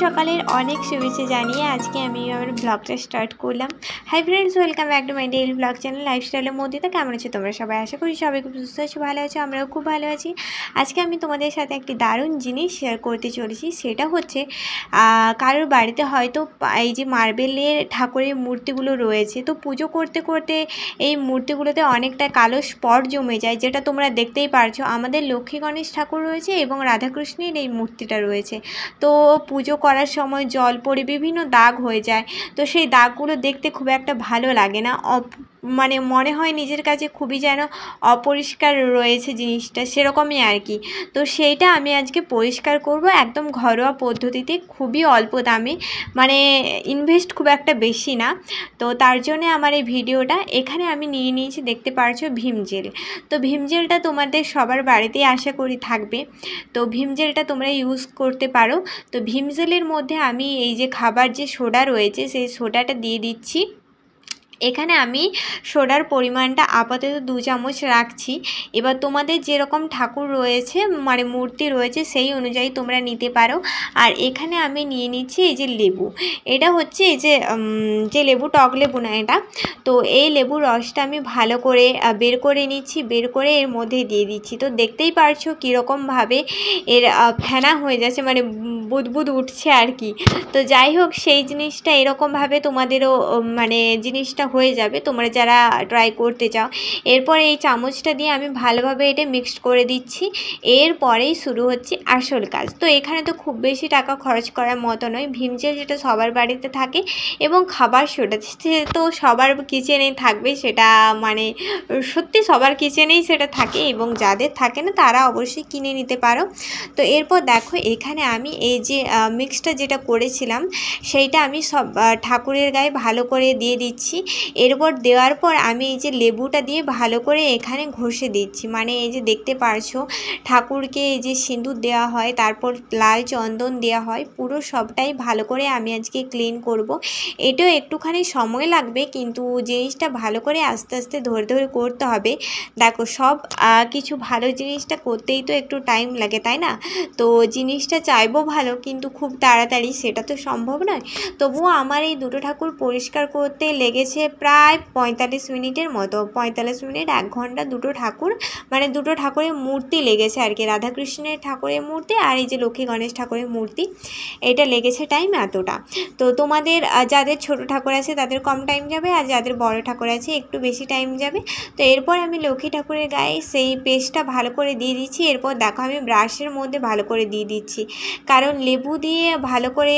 সকালের অনেক শুভেচ্ছা জানিয়ে আজকে আমি আমার ব্লগটা স্টার্ট করলাম। Hi friends, welcome back to my daily blog channel লাইফস্টাইলের মধ্যে। তো কেমন আছো তোমরা সবাই? আশা করি সবাই খুব সুস্থ আছো, ভালো আছো, আমরাও খুব ভালো আছি। আজকে আমি তোমাদের সাথে একটি দারুণ জিনিস শেয়ার করতে চলেছি। সেটা হচ্ছে কারোর বাড়িতে হয়তো এই যে মার্বেলের ঠাকুরের মূর্তিগুলো রয়েছে, তো পুজো করতে করতে এই মূর্তিগুলোতে অনেকটা কালো স্পট জমে যায়, যেটা তোমরা দেখতেই পারছো। আমাদের লক্ষ্মী গণেশ ঠাকুর রয়েছে এবং রাধাকৃষ্ণের এই মূর্তিটা রয়েছে। তো পুজো করার সময় জল পড়ে বিভিন্ন দাগ হয়ে যায়। তো সেই দাগগুলো দেখতে খুব একটা ভালো লাগে না, মানে মনে হয় নিজের কাছে খুবই যেন অপরিষ্কার রয়েছে জিনিসটা, সেরকমই আর কি। তো সেইটা আমি আজকে পরিষ্কার করব একদম ঘরোয়া পদ্ধতিতে, খুবই অল্প দামে, মানে ইনভেস্ট খুব একটা বেশি না। তো তার জন্যে আমার এই ভিডিওটা। এখানে আমি নিয়ে নিয়েছি, দেখতে পারছো, ভীম জেল। তো ভীম জেলটা তোমাদের সবার বাড়িতেই আশা করি থাকবে। তো ভীম জেলটা তোমরা ইউজ করতে পারো। তো ভীম জেলের মধ্যে আমি এই যে খাবার যে সোডা রয়েছে সেই সোডাটা দিয়ে দিচ্ছি। এখানে আমি সোডার পরিমাণটা আপাতত 2 চামচ রাখছি। এবার তোমাদের যেরকম ঠাকুর রয়েছে, মানে মূর্তি রয়েছে, সেই অনুযায়ী তোমরা নিতে পারো। আর এখানে আমি নিয়ে নিচ্ছি এই যে লেবু। এটা হচ্ছে এই যে লেবু, টক লেবু না এটা। তো এই লেবুর রসটা আমি ভালো করে বের করে নিচ্ছি, বের করে এর মধ্যে দিয়ে দিচ্ছি। তো দেখতেই পারছো কীরকমভাবে এর ফেনা হয়ে যাচ্ছে, মানে বুদবুদ উঠছে আর কি। তো যাই হোক, সেই জিনিসটা এরকমভাবে তোমাদেরও মানে জিনিসটা হয়ে যাবে তোমরা যারা ট্রাই করতে চাও। এরপর এই চামচটা দিয়ে আমি ভালোভাবে এটা মিক্সড করে দিচ্ছি। এরপরেই শুরু হচ্ছে আসল কাজ। তো এখানে তো খুব বেশি টাকা খরচ করার মতো নয়। ভীম জেল যেটা সবার বাড়িতে থাকে, এবং খাবার সোডা তো সবার কিচেনেই থাকবে, সেটা মানে সত্যি সবার কিচেনেই সেটা থাকে, এবং যাদের থাকে না তারা অবশ্যই কিনে নিতে পারো। তো এরপর দেখো, এখানে আমি এই যে মিক্সটা যেটা করেছিলাম সেইটা আমি সব ঠাকুরের গায়ে ভালো করে দিয়ে দিচ্ছি। এরপর দেওয়ার পর আমি এই যে লেবুটা দিয়ে ভালো করে এখানে ঘষে দিচ্ছি। মানে এই যে দেখতে পারছো ঠাকুরকে এই যে সিঁদুর দেওয়া হয়, তারপর লাল চন্দন দেওয়া হয়, পুরো সবটাই ভালো করে আমি আজকে ক্লিন করব। এটাও একটুখানি সময় লাগবে, কিন্তু জিনিসটা ভালো করে আস্তে আস্তে ধরে ধরে করতে হবে। দেখো, সব কিছু ভালো জিনিসটা করতেই তো একটু টাইম লাগে, তাই না? তো জিনিসটা চাইবো ভালো, কিন্তু খুব তাড়াতাড়ি সেটা তো সম্ভব নয়। তবুও আমার এই দুটো ঠাকুর পরিষ্কার করতে লেগেছে প্রায় 45 মিনিটের মতো। 45 মিনিট, 1 ঘন্টা, দুটো ঠাকুর, মানে দুটো ঠাকুরের মূর্তি লেগেছে আর কি। রাধাকৃষ্ণের ঠাকুরের মূর্তি আর এই যে লক্ষ্মী গণেশ ঠাকুরের মূর্তি, এটা লেগেছে টাইম এতটা। তো তোমাদের যাদের ছোট ঠাকুর আছে তাদের কম টাইম যাবে, আর যাদের বড় ঠাকুর আছে একটু বেশি টাইম যাবে। তো এরপর আমি লক্ষ্মী ঠাকুরের গায়ে সেই পেস্টটা ভালো করে দিয়ে দিচ্ছি। এরপর দেখো, আমি ব্রাশের মধ্যে ভালো করে দিয়ে দিচ্ছি, কারণ লেবু দিয়ে ভালো করে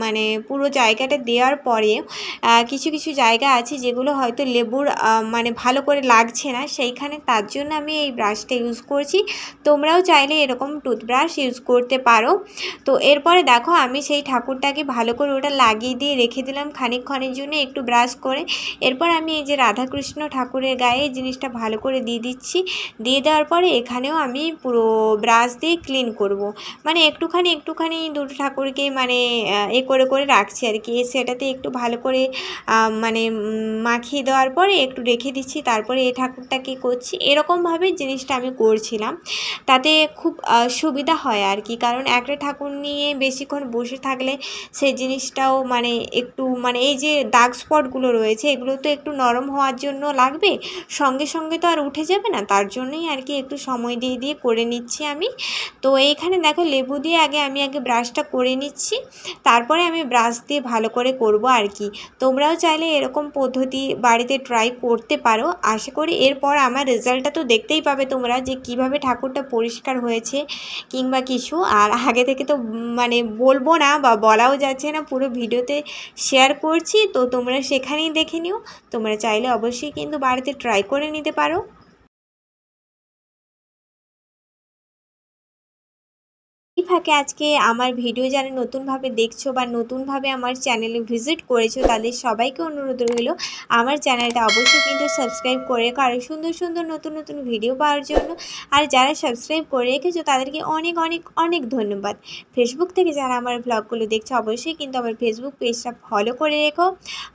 মানে পুরো জায়গাটা দেওয়ার পরে কিছু কিছু জায়গা আছে যেগুলো হয়তো লেবুর মানে ভালো করে লাগছে না সেইখানে, তার জন্য আমি এই ব্রাশটা ইউজ করছি। তোমরাও চাইলে এরকম টুথব্রাশ ইউজ করতে পারো। তো এরপরে দেখো, আমি সেই ঠাকুরটাকে ভালো করে ওটা লাগিয়ে দিয়ে রেখে দিলাম খানিকক্ষণের জন্য একটু ব্রাশ করে। এরপর আমি এই যে রাধাকৃষ্ণ ঠাকুরের গায়ে জিনিসটা ভালো করে দিয়ে দিচ্ছি। দিয়ে দেওয়ার পরে এখানেও আমি পুরো ব্রাশ দিয়ে ক্লিন করব। মানে একটুখানি দুটো ঠাকুরকে মানে করে করে রাখছি আর কি। সেটাতে একটু ভালো করে মানে মাখিয়ে দেওয়ার পরে একটু রেখে দিচ্ছি, তারপরে এই ঠাকুরটাকে করছি। এরকমভাবে জিনিসটা আমি করছিলাম, তাতে খুব সুবিধা হয় আর কি। কারণ একটা ঠাকুর নিয়ে বেশিক্ষণ বসে থাকলে সেই জিনিসটাও মানে একটু, মানে এই যে দাগ স্পটগুলো রয়েছে এগুলো তো একটু নরম হওয়ার জন্য লাগবে, সঙ্গে সঙ্গে তো আর উঠে যাবে না, তার জন্যই আর কি একটু সময় দিয়ে দিয়ে করে নিচ্ছি আমি। তো এইখানে দেখো, লেবু দিয়ে আমি আগে ব্রাশটা করে নিচ্ছি, তারপরে আমি ব্রাশ দিয়ে ভালো করে করব আর কি। তোমরাও চাইলে এরকম পদ্ধতি বাড়িতে ট্রাই করতে পারো। আশা করি এরপর আমার রেজাল্টটা তো দেখতেই পাবে তোমরা, যে কিভাবে ঠাকুরটা পরিষ্কার হয়েছে কিংবা কিছু। আর আগে থেকে তো মানে বলবো না, বা বলাও যাচ্ছে না, পুরো ভিডিওতে শেয়ার করছি, তো তোমরা সেখানেই দেখে নিও। তোমরা চাইলে অবশ্যই কিন্তু বাড়িতে ট্রাই করে নিতে পারো। এই ফাঁকে আজকে আমার ভিডিও যারা নতুনভাবে দেখছো বা নতুনভাবে আমার চ্যানেলে ভিজিট করেছো, তাদের সবাইকে অনুরোধ রইল আমার চ্যানেলটা অবশ্যই কিন্তু সাবস্ক্রাইব করে, কারণ সুন্দর সুন্দর নতুন নতুন ভিডিও পাওয়ার জন্য। আর যারা সাবস্ক্রাইব করে রেখেছো তাদেরকে অনেক অনেক অনেক ধন্যবাদ। ফেসবুক থেকে যারা আমার ব্লগগুলো দেখছো অবশ্যই কিন্তু আমার ফেসবুক পেজটা ফলো করে রেখো।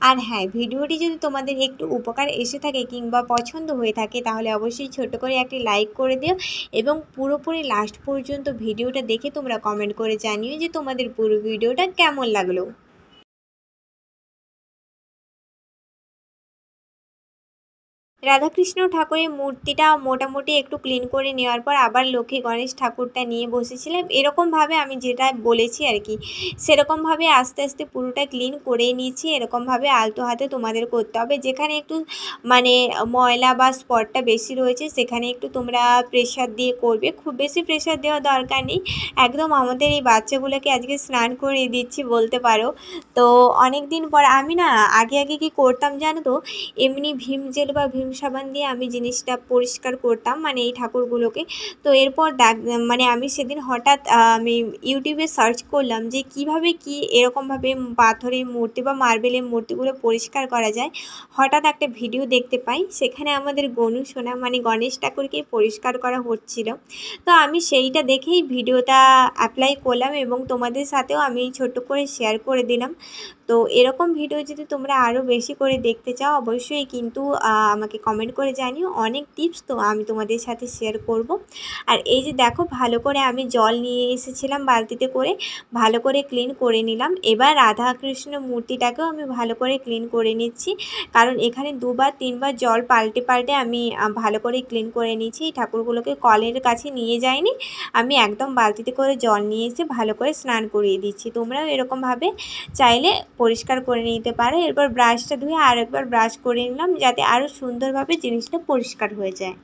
আর হ্যাঁ, ভিডিওটি যদি তোমাদের একটু উপকার এসে থাকে কিংবা পছন্দ হয়ে থাকে, তাহলে অবশ্যই ছোট করে একটি লাইক করে দিও, এবং পুরোপুরি লাস্ট পর্যন্ত ভিডিওটা দেখে তোমরা তোমরা কমেন্ট করে জানিও যে তোমাদের পুরো ভিডিওটা কেমন লাগলো। রাধাকৃষ্ণ ঠাকুরের মূর্তিটা মোটামুটি একটু ক্লিন করে নেওয়ার পর আবার লক্ষ্মী গণেশ ঠাকুরটা নিয়ে বসেছিলাম। এরকমভাবে আমি যেটা বলেছি আর কি, সেরকমভাবে আস্তে আস্তে পুরোটা ক্লিন করে নিয়েছি। এরকমভাবে আলতো হাতে তোমাদের করতে হবে। যেখানে একটু মানে ময়লা বা স্পটটা বেশি রয়েছে সেখানে একটু তোমরা প্রেশার দিয়ে করবে, খুব বেশি প্রেশার দেওয়ার দরকার নেই। একদম আমাদের এই বাচ্চাগুলোকে আজকে স্নান করিয়ে দিচ্ছি বলতে পারো। তো অনেক দিন পর আমি না আগে আগে কি করতাম জানো তো, এমনি ভীম জেল বা ভীম সাবান দিয়ে আমি জিনিসটা পরিষ্কার করতাম, মানে এই ঠাকুরগুলোকে। তো এরপর মানে আমি সেদিন হঠাৎ আমি ইউটিউবে সার্চ করলাম যে কিভাবে কি এরকমভাবে পাথরের মূর্তি বা মার্বেলের মূর্তিগুলো পরিষ্কার করা যায়। হঠাৎ একটা ভিডিও দেখতে পাই, সেখানে আমাদের গনু সোনা মানে গণেশ ঠাকুরকে পরিষ্কার করা হচ্ছিল। তো আমি সেইটা দেখেই ভিডিওটা অ্যাপ্লাই করলাম এবং তোমাদের সাথেও আমি ছোট্ট করে শেয়ার করে দিলাম। তো এরকম ভিডিও যদি তোমরা আরও বেশি করে দেখতে চাও অবশ্যই কিন্তু আমাকে কমেন্ট করে জানিও। অনেক টিপস তো আমি তোমাদের সাথে শেয়ার করব। আর এই যে দেখো ভালো করে আমি জল নিয়ে এসেছিলাম বালতিতে করে, ভালো করে ক্লিন করে নিলাম। এবার রাধা কৃষ্ণ মূর্তিটাকেও আমি ভালো করে ক্লিন করে নিচ্ছি, কারণ এখানে 2-3 বার জল পাল্টে পাল্টে আমি ভালো করে ক্লিন করে নিচ্ছি। এই ঠাকুরগুলোকে কলের কাছে নিয়ে যাইনি, আমি একদম বালতিতে করে জল নিয়ে এসে ভালো করে স্নান করিয়ে দিচ্ছি। তোমরাও এরকমভাবে চাইলে পরিষ্কার করে নিতে পারো। এরপর ব্রাশটা ধুয়ে আর একবার ব্রাশ করে নিলাম যাতে আরও সুন্দরভাবে জিনিসটা পরিষ্কার হয়ে যায়।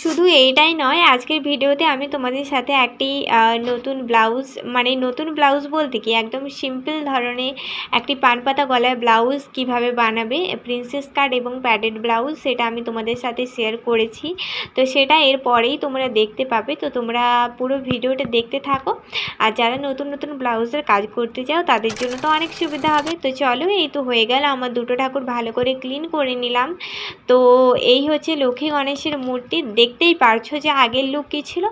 শুধু এইটাই নয়, আজকের ভিডিওতে আমি তোমাদের সাথে একটি নতুন ব্লাউজ, মানে নতুন ব্লাউজ বলতে কি একদম সিম্পল ধরনের একটি পানপাতা গলায় ব্লাউজ কিভাবে বানাবে, প্রিন্সেস কাট এবং প্যাডেড ব্লাউজ, সেটা আমি তোমাদের সাথে শেয়ার করেছি। তো সেটা এর পরেই তোমরা দেখতে পাবে। তো তোমরা পুরো ভিডিওটা দেখতে থাকো। আর যারা নতুন নতুন ব্লাউজের কাজ করতে চাও তাদের জন্য তো অনেক সুবিধা হবে। তো চলো, এই তো হয়ে গেল আমার দুটো ঠাকুর ভালো করে ক্লিন করে নিলাম। তো এই হচ্ছে লক্ষ্মী গণেশের মূর্তি। দেখতেই পারছো যে আগের লুক কী ছিল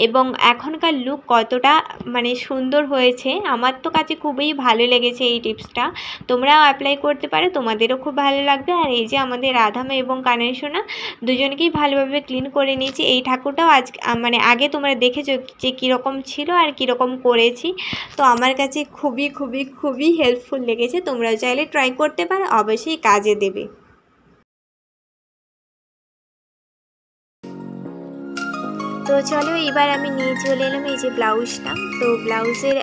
এবং এখনকার লুক কতটা মানে সুন্দর হয়েছে। আমার তো কাছে খুবই ভালো লেগেছে এই টিপসটা, তোমরাও অ্যাপ্লাই করতে পারো, তোমাদেরও খুব ভালো লাগবে। আর এই যে আমাদের রাধামা এবং কানের সোনা দুজনকেই ভালোভাবে ক্লিন করে নিয়েছি। এই ঠাকুরটাও আজ মানে আগে তোমরা দেখেছো যে কীরকম ছিল আর কীরকম করেছি। তো আমার কাছে খুবই খুবই খুবই হেল্পফুল লেগেছে। তোমরাও চাইলে ট্রাই করতে পারো, অবশ্যই কাজে দেবে। তো চলো এবার আমি নিয়ে চলে এলাম এই যে ব্লাউজটা। তো ব্লাউজের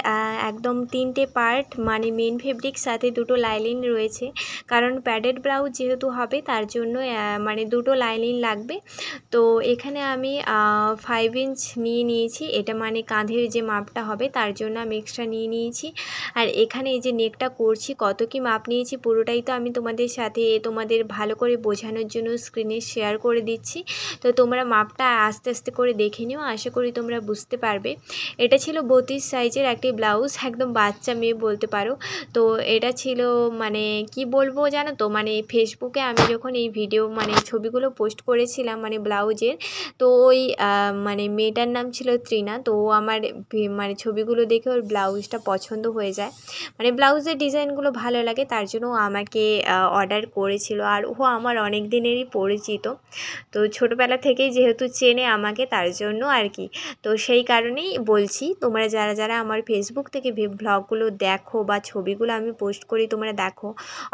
একদম 3টে পার্ট, মানে মেন ফেব্রিক সাথে 2টো লাইনিং রয়েছে, কারণ প্যাডেড ব্লাউজ যেহেতু হবে তার জন্য মানে 2টো লাইনিং লাগবে। তো এখানে আমি 5 ইঞ্চ নিয়ে নিয়েছি, এটা মানে কাঁধের যে মাপটা হবে তার জন্য আমি এক্সট্রা নিয়ে নিয়েছি। আর এখানে এই যে নেকটা করছি কত কি মাপ নিয়েছি পুরোটাই তো আমি তোমাদের সাথে তোমাদের ভালো করে বোঝানোর জন্য স্ক্রিনে শেয়ার করে দিচ্ছি। তো তোমরা মাপটা আস্তে আস্তে করে দেখে নিও, আশা করি তোমরা বুঝতে পারবে। এটা ছিল 32 সাইজের একটি ব্লাউজ, একদম বাচ্চা মেয়ে বলতে পারো। তো এটা ছিল মানে কি বলবো জানো তো, মানে ফেসবুকে আমি যখন এই ভিডিও মানে ছবিগুলো পোস্ট করেছিলাম মানে ব্লাউজের, তো ওই মানে মেয়েটার নাম ছিল তৃণা। তো ও আমার মানে ছবিগুলো দেখে ওর ব্লাউজটা পছন্দ হয়ে যায়, মানে ব্লাউজের ডিজাইনগুলো ভালো লাগে, তার জন্য ও আমাকে অর্ডার করেছিল। আর ও আমার অনেক দিনেরই পরিচিত, তো ছোটোবেলা থেকেই যেহেতু চেনে আমাকে তার জন্য আর কি। তো সেই কারণেই বলছি, তোমরা যারা যারা আমার ফেসবুক থেকে ব্লগগুলো দেখো বা ছবিগুলো আমি পোস্ট করি তোমরা দেখো,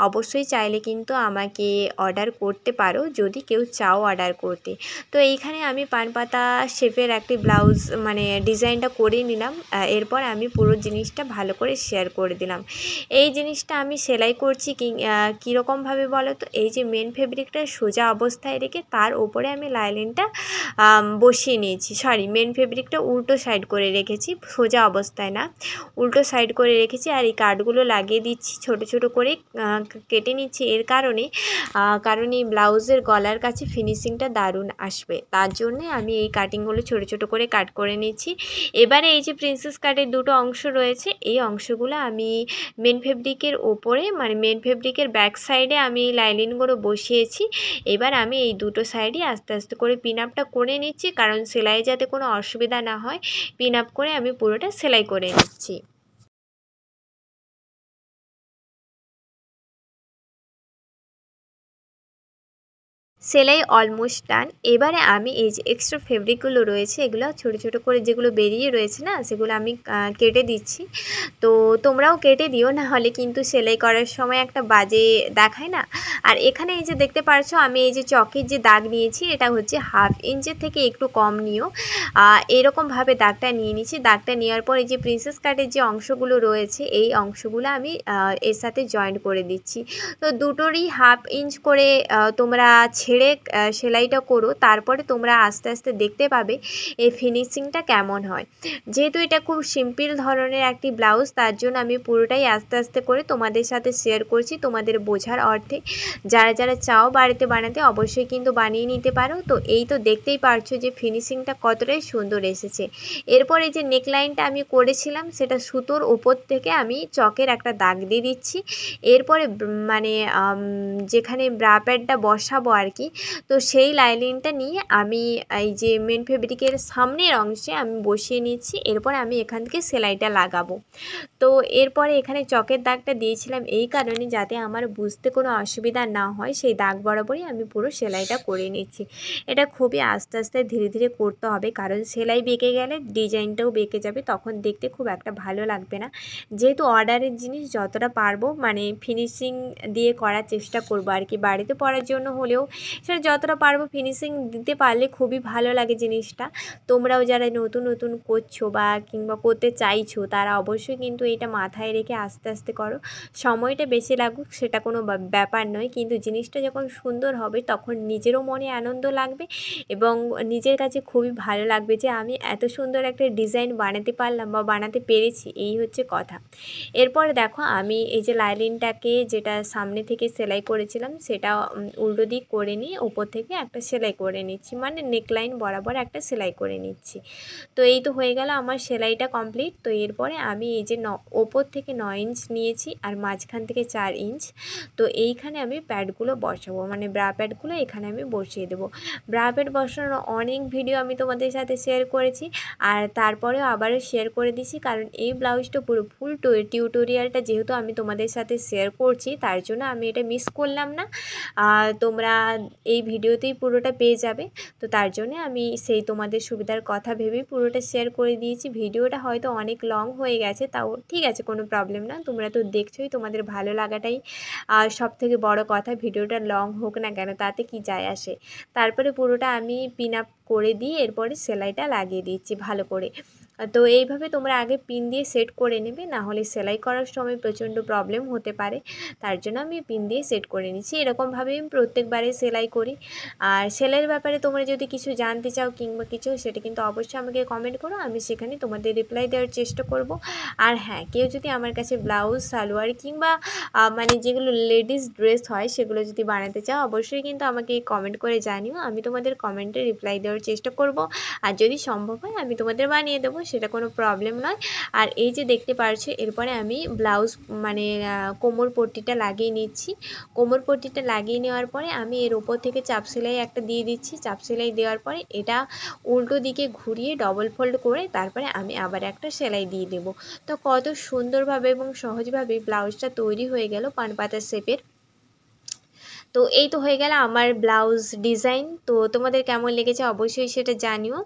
অবশ্যই চাইলে কিন্তু আমাকে অর্ডার করতে পারো যদি কেউ চাও অর্ডার করতে। তো এইখানে আমি পানপাতা শেপের একটি ব্লাউজ মানে ডিজাইনটা করে নিলাম। এরপর আমি পুরো জিনিসটা ভালো করে শেয়ার করে দিলাম। এই জিনিসটা আমি সেলাই করছি কীরকমভাবে বলো তো, এই যে মেন ফেব্রিকটা সোজা অবস্থায় রেখে তার ওপরে আমি লাইনিংটা বসিয়ে নিয়েছি, সরি মেন ফেব্রিকটা উল্টো সাইড করে রেখেছি, সোজা অবস্থায় না, উল্টো সাইড করে রেখেছি। আর এই কাটগুলো লাগিয়ে দিচ্ছি, ছোট ছোট করে কেটে নিচ্ছি এর কারণে কারণ এই ব্লাউজের গলার কাছে ফিনিশিংটা দারুণ আসবে, তার জন্যে আমি এই কাটিংগুলো ছোট ছোট করে কাট করে নিচ্ছি। এবারে এই যে প্রিন্সেস কাটের 2টো অংশ রয়েছে, এই অংশগুলো আমি মেন ফেব্রিকের ওপরে মানে মেন ফেব্রিকের ব্যাক সাইডে আমি লাইনিংগুলো বসিয়েছি। এবার আমি এই 2টো সাইডই আস্তে আস্তে করে পিন আপটা করে নিচ্ছি, কারণ সেলাই যাতে কোনো অসুবিধা না হয়, পিন আপ করে আমি পুরোটা সেলাই করে নিচ্ছি। সেলাই অলমোস্ট ডান। এবারে আমি এই যে এক্সট্রা ফেব্রিকগুলো রয়েছে এগুলো ছোট ছোট করে যেগুলো বেরিয়ে রয়েছে না সেগুলো আমি কেটে দিচ্ছি। তো তোমরাও কেটে দিও, না হলে কিন্তু সেলাই করার সময় একটা বাজে দেখায় না। আর এখানে এই যে দেখতে পারছো আমি এই যে চকের যে দাগ নিয়েছি এটা হচ্ছে 1/2 ইঞ্চের থেকে একটু কম নিও। এরকমভাবে দাগটা নিয়ে নিচ্ছি। দাগটা নেওয়ার পর এই যে প্রিন্সেস কাটের যে অংশগুলো রয়েছে এই অংশগুলো আমি এর সাথে জয়েন্ট করে দিচ্ছি। তো দুটোরই 1/2 ইঞ্চ করে তোমরা ছেড়ে সেলাইটা করো, তারপরে তোমরা আস্তে আস্তে দেখতে পাবে এই ফিনিশিংটা কেমন হয়। যেহেতু এটা খুব সিম্পল ধরনের একটি ব্লাউজ, তার জন্য আমি পুরোটাই আস্তে আস্তে করে তোমাদের সাথে শেয়ার করছি তোমাদের বোঝার অর্থে। যারা যারা চাও বাড়িতে বানাতে অবশ্যই কিন্তু বানিয়ে নিতে পারো। তো এই তো দেখতেই পারছো যে ফিনিশিংটা কতটাই সুন্দর এসেছে। এরপর এই যে নেকলাইনটা আমি করেছিলাম সেটা সুতোর উপর থেকে আমি চকের একটা দাগ দিয়ে দিচ্ছি। এরপরে মানে যেখানে ব্রা প্যাডটা বসাবো আর কি, তো সেই লাইনিংটা নিয়ে আমি এই যে মেন ফেব্রিকের সামনের অংশে আমি বসিয়ে নিচ্ছি। এরপরে আমি এখান থেকে সেলাইটা লাগাবো। তো এরপরে এখানে চকের দাগটা দিয়েছিলাম এই কারণে যাতে আমার বুঝতে কোনো অসুবিধা না হয়, সেই দাগ বরাবরই আমি পুরো সেলাইটা করে নিচ্ছি। এটা খুবই আস্তে আস্তে ধীরে ধীরে করতে হবে, কারণ সেলাই বেঁকে গেলে ডিজাইনটাও বেঁকে যাবে, তখন দেখতে খুব একটা ভালো লাগবে না। যেহেতু অর্ডারের জিনিস যতটা পারবো মানে ফিনিশিং দিয়ে করার চেষ্টা করবো আর কি, বাড়িতে পরার জন্য হলেও সেটা যতটা পারবো ফিনিশিং দিতে পারলে খুবই ভালো লাগে জিনিসটা। তোমরাও যারা নতুন নতুন করছো বা কিংবা করতে চাইছো তারা অবশ্যই কিন্তু এটা মাথায় রেখে আস্তে আস্তে করো। সময়টা বেশি লাগুক সেটা কোনো ব্যাপার নয়, কিন্তু জিনিসটা যখন সুন্দর হবে তখন নিজেরও মনে আনন্দ লাগবে এবং নিজের কাছে খুবই ভালো লাগবে যে আমি এত সুন্দর একটা ডিজাইন বানাতে পারলাম বা বানাতে পেরেছি, এই হচ্ছে কথা। এরপরে দেখো আমি এই যে লাইনিংটাকে যেটা সামনে থেকে সেলাই করেছিলাম সেটা উল্টো দিক করে নিয়ে উপর থেকে একটা সেলাই করে নিচ্ছি, মানে নেকলাইন বরাবর একটা সেলাই করে নিচ্ছি। তো এই তো হয়ে গেল আমার সেলাইটা কমপ্লিট। তো এরপরে আমি এই যে ওপর থেকে 9 ইঞ্চ নিয়েছি আর মাঝখান থেকে 4 ইঞ্চ। তো এইখানে আমি প্যাডগুলো বসাবো, মানে ব্রা প্যাডগুলো এখানে আমি বসিয়ে দেবো। ব্রা প্যাড বসানোর অনেক ভিডিও আমি তোমাদের সাথে শেয়ার করেছি, আর তারপরেও আবারও শেয়ার করে দিচ্ছি, কারণ এই ব্লাউজটা পুরো ফুল টিউটোরিয়ালটা যেহেতু আমি তোমাদের সাথে শেয়ার করছি তার জন্য আমি এটা মিস করলাম না। তোমরা এই ভিডিওতেই পুরোটা পেয়ে যাবে। তো তার জন্য আমি সেই তোমাদের সুবিধার কথা ভেবেই পুরোটা শেয়ার করে দিয়েছি। ভিডিওটা হয়তো অনেক লং হয়ে গেছে, তাও ঠিক আছে, কোনো প্রবলেম না। তোমরা তো দেখছোই, তোমাদের ভালো লাগাটাই সব থেকে বড় কথা। ভিডিওটা লং হোক না কেন তাতে কি যায় আসে। তারপরে পুরোটা আমি পিন আপ করে দিয়ে এরপরে সেলাইটা লাগিয়ে দিচ্ছি ভালো করে। তো এইভাবে তোমরা আগে পিন দিয়ে সেট করে নেবে, না হলে সেলাই করার সময় প্রচণ্ড প্রবলেম হতে পারে। তার জন্য আমি পিন দিয়ে সেট করে নিচ্ছি। এরকমভাবে আমি প্রত্যেকবারে সেলাই করি। আর সেলাইয়ের ব্যাপারে তোমরা যদি কিছু জানতে চাও কিংবা কিছু, সেটা কিন্তু অবশ্যই আমাকে কমেন্ট করো, আমি সেখানে তোমাদের রিপ্লাই দেওয়ার চেষ্টা করব। আর হ্যাঁ, কেউ যদি আমার কাছে ব্লাউজ সালোয়ার কিংবা মানে যেগুলো লেডিস ড্রেস হয় সেগুলো যদি বানাতে চাও অবশ্যই কিন্তু আমাকে কমেন্ট করে জানিও, আমি তোমাদের কমেন্টে রিপ্লাই দেওয়ার চেষ্টা করব। আর যদি সম্ভব হয় আমি তোমাদের বানিয়ে দেবো, সেটা কোনো প্রবলেম নয়। আর এই যে দেখতে পারছো এরপরে আমি ব্লাউজ মানে কোমর পট্টিটা লাগিয়ে নিচ্ছি। কোমর পট্টিটা লাগিয়ে নেওয়ার পরে আমি এর উপর থেকে চাপ সেলাই একটা দিয়ে দিচ্ছি। চাপ সেলাই দেওয়ার পরে এটা উল্টো দিকে ঘুরিয়ে ডবল ফোল্ড করে তারপরে আমি আবার একটা সেলাই দিয়ে দেব। তো কত সুন্দরভাবে এবং সহজভাবে ব্লাউজটা তৈরি হয়ে গেল পানপাতা শেপের। তো এই তো হয়ে গেল আমার ব্লাউজ ডিজাইন। তো তোমাদের কেমন লেগেছে অবশ্যই সেটা জানিও।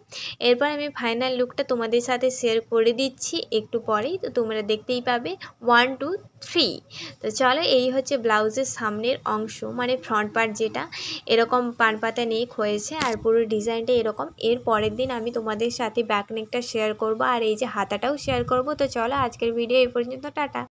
এরপর আমি ফাইনাল লুকটা তোমাদের সাথে শেয়ার করে দিচ্ছি একটু পরেই, তো তোমরা দেখতেই পাবে 1 2 3। তো চলো, এই হচ্ছে ব্লাউজের সামনের অংশ, মানে ফ্রন্ট পার্ট যেটা এরকম পানপাতা নেক হয়েছে আর পুরো ডিজাইনটা এরকম। এর পরের দিন আমি তোমাদের সাথে ব্যাক নেকটা শেয়ার করব আর এই যে হাতাটাও শেয়ার করব। তো চলো আজকের ভিডিও এই পর্যন্ত, টাটা।